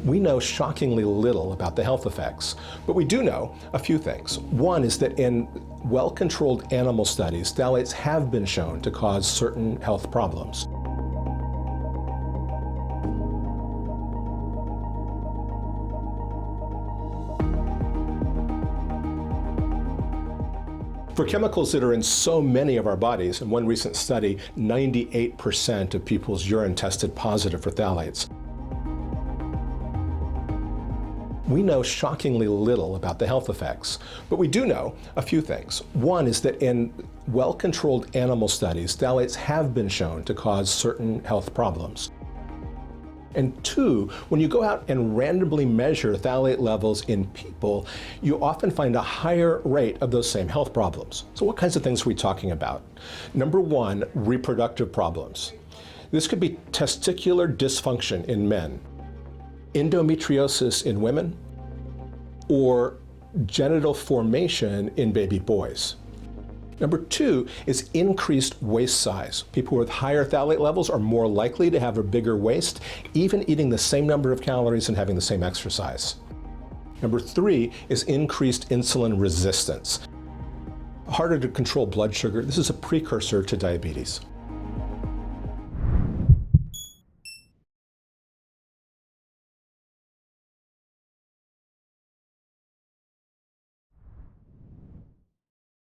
We know shockingly little about the health effects, but we do know a few things. One is that in well-controlled animal studies, phthalates have been shown to cause certain health problems. For chemicals that are in so many of our bodies, in one recent study, 98% of people's urine tested positive for phthalates. We know shockingly little about the health effects, but we do know a few things. One is that in well-controlled animal studies, phthalates have been shown to cause certain health problems. And two, when you go out and randomly measure phthalate levels in people, you often find a higher rate of those same health problems. So what kinds of things are we talking about? Number one, reproductive problems. This could be testicular dysfunction in men, endometriosis in women, or genital formation in baby boys. Number two is increased waist size. People with higher phthalate levels are more likely to have a bigger waist, even eating the same number of calories and having the same exercise. Number three is increased insulin resistance. Harder to control blood sugar. This is a precursor to diabetes.